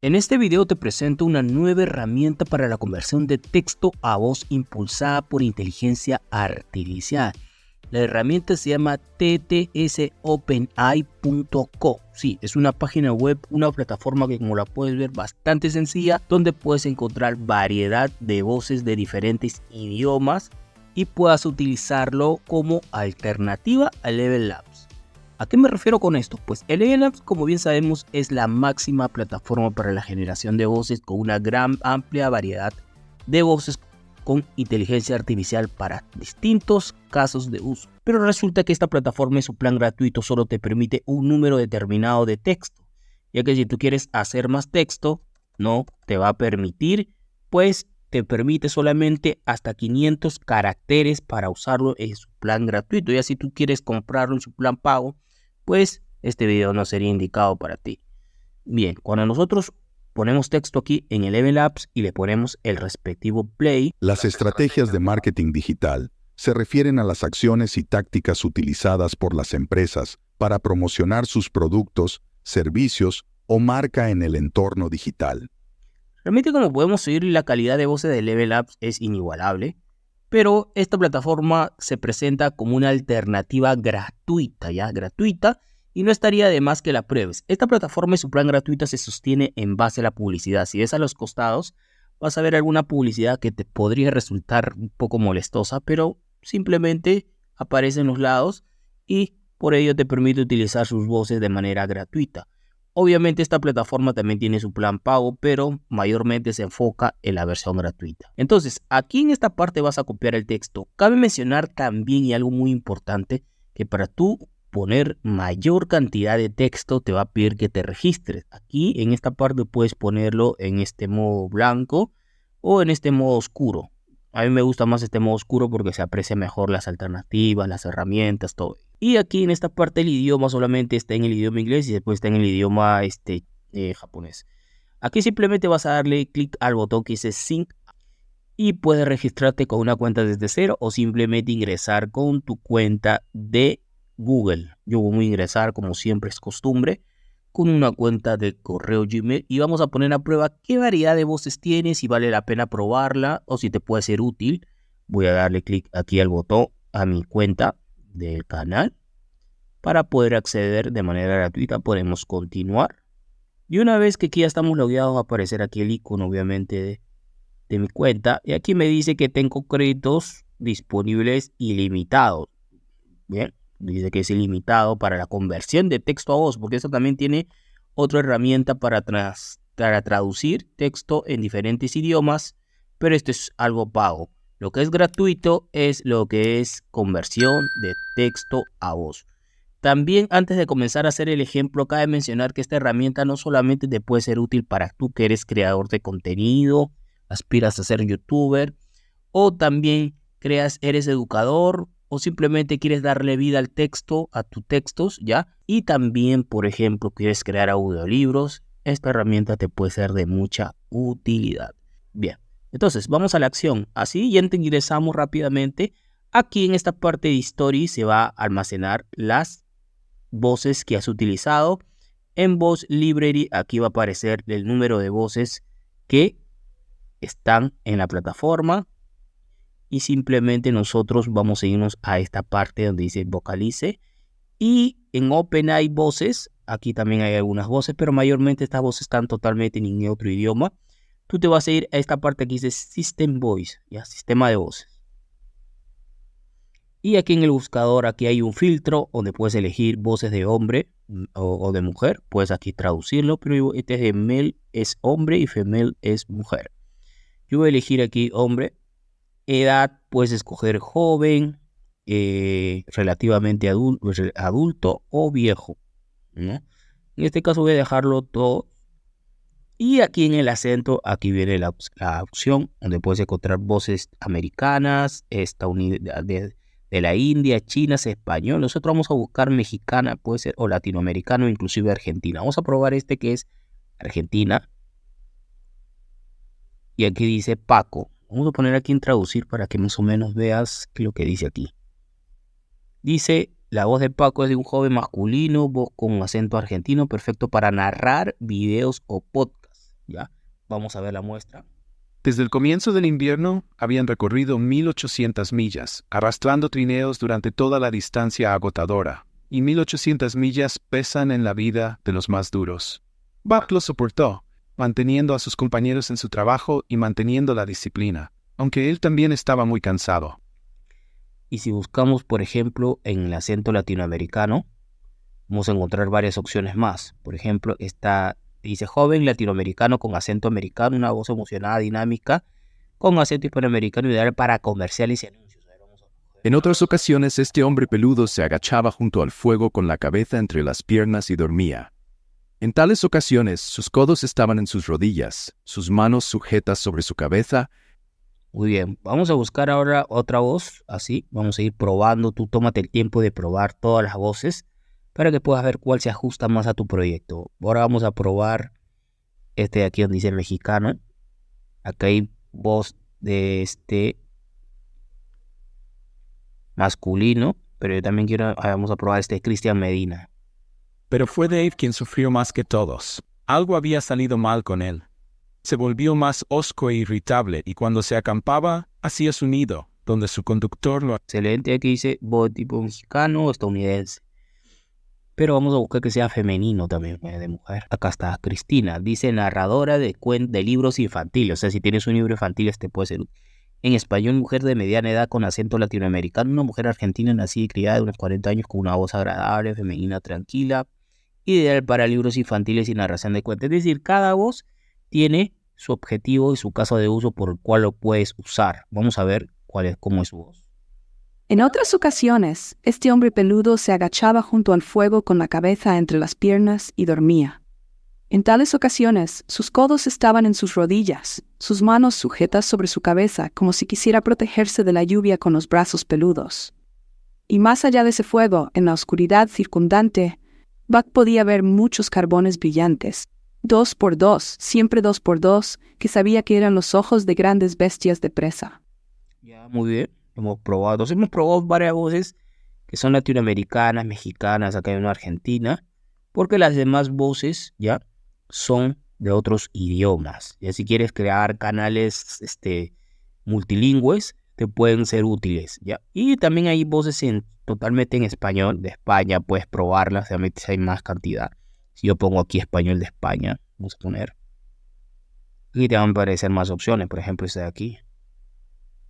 En este video te presento una nueva herramienta para la conversión de texto a voz impulsada por inteligencia artificial. La herramienta se llama ttsopenai.co. Sí, es una página web, una plataforma que, como la puedes ver, bastante sencilla, donde puedes encontrar variedad de voces de diferentes idiomas y puedas utilizarlo como alternativa a Level Labs. ¿A qué me refiero con esto? Pues el Level Labs, como bien sabemos, es la máxima plataforma para la generación de voces con una gran amplia variedad de voces con inteligencia artificial para distintos casos de uso. Pero resulta que esta plataforma en su plan gratuito solo te permite un número determinado de texto, ya que si tú quieres hacer más texto, no te va a permitir, pues te permite solamente hasta 500 caracteres para usarlo en su plan gratuito. Ya si tú quieres comprarlo en su plan pago, pues este video no sería indicado para ti. Bien, cuando nosotros ponemos texto aquí en el Level Apps y le ponemos el respectivo play. Las estrategias de marketing digital se refieren a las acciones y tácticas utilizadas por las empresas para promocionar sus productos, servicios o marca en el entorno digital. Realmente, como podemos oír, la calidad de voces de Level Apps es inigualable, pero esta plataforma se presenta como una alternativa gratuita, y no estaría de más que la pruebes. Esta plataforma y su plan gratuita se sostiene en base a la publicidad. Si ves a los costados, vas a ver alguna publicidad que te podría resultar un poco molestosa, pero simplemente aparece en los lados y por ello te permite utilizar sus voces de manera gratuita. Obviamente esta plataforma también tiene su plan pago, pero mayormente se enfoca en la versión gratuita. Entonces, aquí en esta parte vas a copiar el texto. Cabe mencionar también, y algo muy importante, que para tú poner mayor cantidad de texto te va a pedir que te registres. Aquí en esta parte puedes ponerlo en este modo blanco o en este modo oscuro. A mí me gusta más este modo oscuro porque se aprecia mejor las alternativas, las herramientas, todo. Y aquí en esta parte el idioma solamente está en el idioma inglés y después está en el idioma japonés. Aquí simplemente vas a darle clic al botón que dice Sync y puedes registrarte con una cuenta desde cero o simplemente ingresar con tu cuenta de Google. Yo voy a ingresar, como siempre es costumbre, con una cuenta de correo Gmail y vamos a poner a prueba qué variedad de voces tienes, si vale la pena probarla o si te puede ser útil. Voy a darle clic aquí al botón a mi cuenta del canal. Para poder acceder de manera gratuita podemos continuar. Y una vez que aquí ya estamos logueados va a aparecer aquí el icono obviamente de mi cuenta. Y aquí me dice que tengo créditos disponibles ilimitados. Bien, dice que es ilimitado para la conversión de texto a voz, porque eso también tiene otra herramienta para traducir texto en diferentes idiomas, pero esto es algo pago. Lo que es gratuito es lo que es conversión de texto a voz. También, antes de comenzar a hacer el ejemplo, cabe mencionar que esta herramienta no solamente te puede ser útil para tú que eres creador de contenido, aspiras a ser youtuber, o también eres educador, o simplemente quieres darle vida al texto, a tus textos, ¿ya? Y también, por ejemplo, quieres crear audiolibros. Esta herramienta te puede ser de mucha utilidad. Bien, entonces vamos a la acción. Así ya ingresamos rápidamente. Aquí en esta parte de History se va a almacenar las voces que has utilizado. En Voice Library aquí va a aparecer el número de voces que están en la plataforma y simplemente nosotros vamos a irnos a esta parte donde dice vocalice, y en OpenAI voces, aquí también hay algunas voces, pero mayormente estas voces están totalmente en otro idioma. Tú te vas a ir a esta parte que dice System Voice, ya, sistema de voces. Y aquí en el buscador, aquí hay un filtro donde puedes elegir voces de hombre o de mujer. Puedes aquí traducirlo, pero este es de male es hombre y female es mujer. Yo voy a elegir aquí hombre. Edad, puedes escoger joven, relativamente adulto o viejo, ¿no? En este caso voy a dejarlo todo. Y aquí en el acento, aquí viene la opción donde puedes encontrar voces americanas, de la India, chinas, español. Nosotros vamos a buscar mexicana, puede ser, o latinoamericano, inclusive argentina. Vamos a probar este que es Argentina. Y aquí dice Paco. Vamos a poner aquí en traducir para que más o menos veas lo que dice aquí. Dice, la voz de Paco es de un joven masculino, voz con acento argentino, perfecto para narrar videos o podcasts. ¿ya? Vamos a ver la muestra. Desde el comienzo del invierno, habían recorrido 1800 millas, arrastrando trineos durante toda la distancia agotadora, y 1800 millas pesan en la vida de los más duros. Buck lo soportó, manteniendo a sus compañeros en su trabajo y manteniendo la disciplina, aunque él también estaba muy cansado. Y si buscamos, por ejemplo, en el acento latinoamericano, vamos a encontrar varias opciones más. Por ejemplo, dice joven latinoamericano con acento americano, una voz emocionada, dinámica, con acento hispanoamericano, ideal para comerciales y anuncios. En otras ocasiones, este hombre peludo se agachaba junto al fuego con la cabeza entre las piernas y dormía. En tales ocasiones, sus codos estaban en sus rodillas, sus manos sujetas sobre su cabeza. Muy bien, vamos a buscar ahora otra voz, así, vamos a ir probando, tú tómate el tiempo de probar todas las voces para que puedas ver cuál se ajusta más a tu proyecto. Ahora vamos a probar este de aquí donde dice mexicano. Acá hay voz de este masculino, pero yo también vamos a probar este Cristian Medina. Pero fue Dave quien sufrió más que todos. Algo había salido mal con él. Se volvió más hosco e irritable y cuando se acampaba, hacía su nido, donde su conductor lo... Excelente, aquí dice voz tipo mexicano o estadounidense. Pero vamos a buscar que sea femenino también, de mujer. Acá está Cristina, dice narradora de libros infantiles. O sea, si tienes un libro infantil, este puede ser en español, mujer de mediana edad con acento latinoamericano, una mujer argentina nacida y criada de unos 40 años con una voz agradable, femenina, tranquila, ideal para libros infantiles y narración de cuentos. Es decir, cada voz tiene su objetivo y su caso de uso por el cual lo puedes usar. Vamos a ver cómo es su voz. En otras ocasiones, este hombre peludo se agachaba junto al fuego con la cabeza entre las piernas y dormía. En tales ocasiones, sus codos estaban en sus rodillas, sus manos sujetas sobre su cabeza como si quisiera protegerse de la lluvia con los brazos peludos. Y más allá de ese fuego, en la oscuridad circundante, Buck podía ver muchos carbones brillantes, 2 por 2, siempre 2 por 2, que sabía que eran los ojos de grandes bestias de presa. Ya, muy bien. Hemos probado varias voces que son latinoamericanas, mexicanas, acá hay una argentina, porque las demás voces ya son de otros idiomas. Ya si quieres crear canales multilingües, te pueden ser útiles, ¿ya? Y también hay voces totalmente en español de España, puedes probarlas, realmente hay más cantidad. Si yo pongo aquí español de España, vamos a poner, y te van a aparecer más opciones, por ejemplo esta de aquí.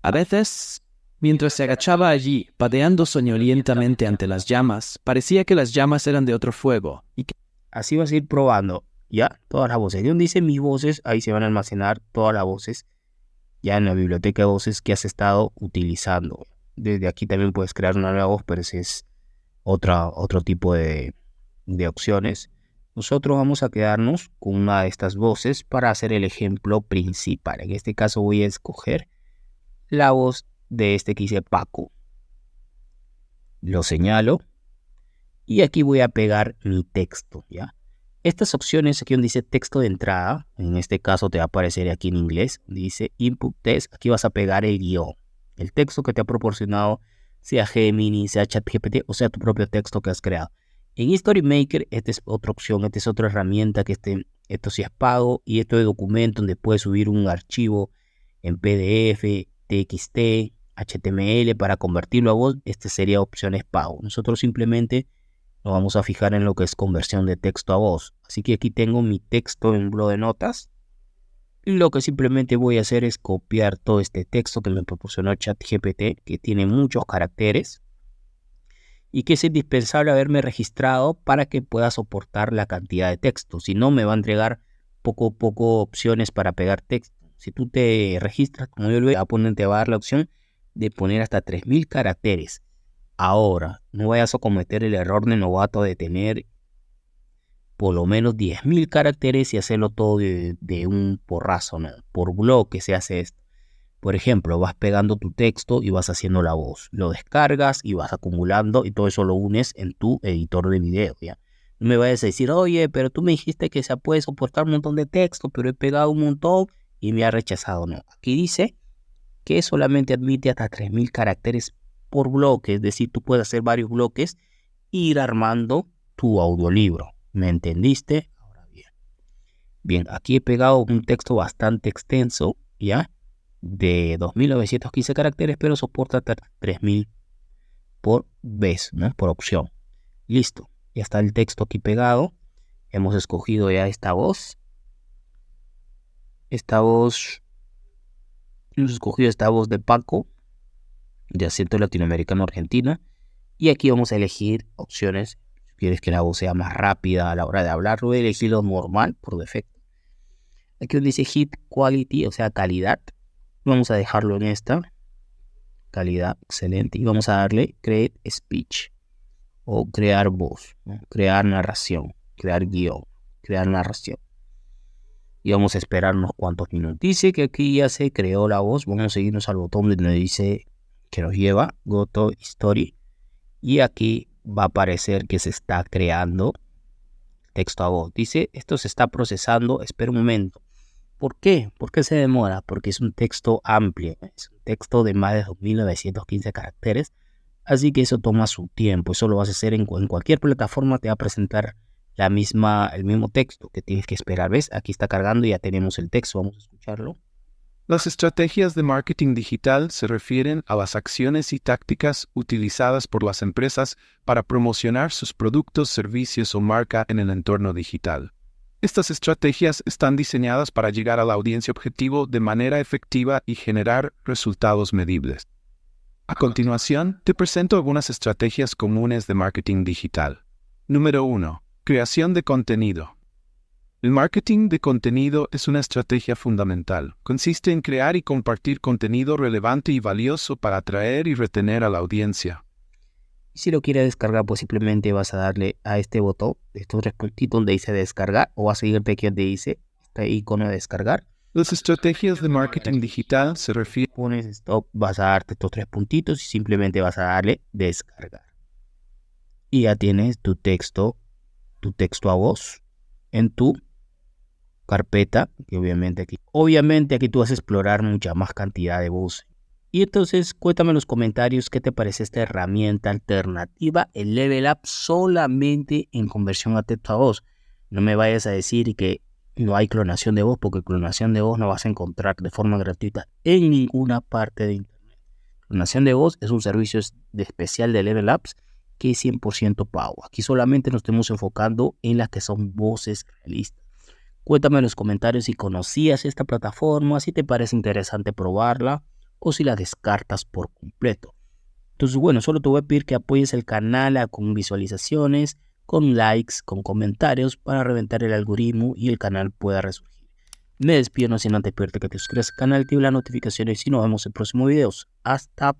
A veces, mientras se agachaba allí, pateando soñolientamente ante las llamas, parecía que las llamas eran de otro fuego. Así vas a ir probando, ya, todas las voces. De donde dice mis voces, ahí se van a almacenar todas las voces, ya en la biblioteca de voces que has estado utilizando. Desde aquí también puedes crear una nueva voz, pero ese es otro tipo de opciones. Nosotros vamos a quedarnos con una de estas voces para hacer el ejemplo principal. En este caso voy a escoger la voz de este que dice Paco. Lo señalo y aquí voy a pegar mi texto, ¿ya? Estas opciones aquí donde dice texto de entrada, en este caso te va a aparecer aquí en inglés, dice input text, aquí vas a pegar el guión, el texto que te ha proporcionado, sea Gemini, sea ChatGPT o sea tu propio texto que has creado. En Storymaker, esta es otra opción, esta es otra herramienta que esto sí es pago y esto de documento donde puedes subir un archivo en PDF, TXT, HTML para convertirlo a voz, este sería opciones pago. Nosotros simplemente nos vamos a fijar en lo que es conversión de texto a voz. Así que aquí tengo mi texto en un blog de notas. Y lo que simplemente voy a hacer es copiar todo este texto que me proporcionó ChatGPT, que tiene muchos caracteres y que es indispensable haberme registrado para que pueda soportar la cantidad de texto. Si no, me va a entregar poco opciones para pegar texto. Si tú te registras, como yo lo voy a poner, te va a dar la opción de poner hasta 3000 caracteres. Ahora, no vayas a cometer el error de novato de tener por lo menos 10.000 caracteres y hacerlo todo de un porrazo, ¿no? Por bloque se hace esto. Por ejemplo, vas pegando tu texto y vas haciendo la voz. Lo descargas y vas acumulando y todo eso lo unes en tu editor de video, ¿ya? No me vayas a decir, oye, pero tú me dijiste que se puede soportar un montón de texto, pero he pegado un montón y me ha rechazado. No, aquí dice que solamente admite hasta 3000 caracteres por bloque, es decir, tú puedes hacer varios bloques e ir armando tu audiolibro. ¿Me entendiste? Ahora bien, Bien, aquí he pegado un texto bastante extenso, ¿ya? De 2915 caracteres, pero soporta 3000 por vez, ¿no? Por opción. Listo, ya está el texto aquí pegado. Hemos escogido ya esta voz. Hemos escogido esta voz de Paco, de acento latinoamericano Argentina. Y aquí vamos a elegir opciones. Si quieres que la voz sea más rápida a la hora de hablar, voy a elegir lo normal por defecto. Aquí donde dice Hit Quality, o sea, calidad. Vamos a dejarlo en esta. Calidad, excelente. Y vamos a darle Create Speech. O crear voz, ¿no? Crear narración, crear guión, crear narración. Y vamos a esperar unos cuantos minutos. Dice que aquí ya se creó la voz. Vamos a seguirnos al botón donde dice que nos lleva Go to Story. Y aquí va a aparecer que se está creando texto a voz. Dice, esto se está procesando, espera un momento. ¿Por qué? ¿Por qué se demora? Porque es un texto amplio, es un texto de más de 2915 caracteres, así que eso toma su tiempo. Eso lo vas a hacer en cualquier plataforma, te va a presentar el mismo texto que tienes que esperar. ¿Ves? Aquí está cargando y ya tenemos el texto, vamos a escucharlo. Las estrategias de marketing digital se refieren a las acciones y tácticas utilizadas por las empresas para promocionar sus productos, servicios o marca en el entorno digital. Estas estrategias están diseñadas para llegar a la audiencia objetivo de manera efectiva y generar resultados medibles. A continuación, te presento algunas estrategias comunes de marketing digital. Número 1. Creación de contenido. El marketing de contenido es una estrategia fundamental. Consiste en crear y compartir contenido relevante y valioso para atraer y retener a la audiencia. Y si lo quieres descargar, pues simplemente vas a darle a este botón, estos tres puntitos donde dice descargar, o vas a seguirte aquí donde dice este icono de descargar. Las estrategias de marketing digital se refieren... Pones stop, vas a darte estos tres puntitos y simplemente vas a darle descargar. Y ya tienes tu texto a voz en tu carpeta, que obviamente aquí tú vas a explorar mucha más cantidad de voces. Y entonces cuéntame en los comentarios qué te parece esta herramienta alternativa, el Level Up, solamente en conversión a texto a voz. No me vayas a decir que no hay clonación de voz, porque clonación de voz no vas a encontrar de forma gratuita en ninguna parte de internet. Clonación de voz es un servicio especial de Level Ups que es 100% pago. Aquí solamente nos estamos enfocando en las que son voces realistas. Cuéntame en los comentarios si conocías esta plataforma, si te parece interesante probarla o si la descartas por completo. Entonces, bueno, solo te voy a pedir que apoyes el canal con visualizaciones, con likes, con comentarios para reventar el algoritmo y el canal pueda resurgir. Me despido no sin antes pedirte que te suscribas al canal, active las notificaciones y nos vemos en próximos videos. Hasta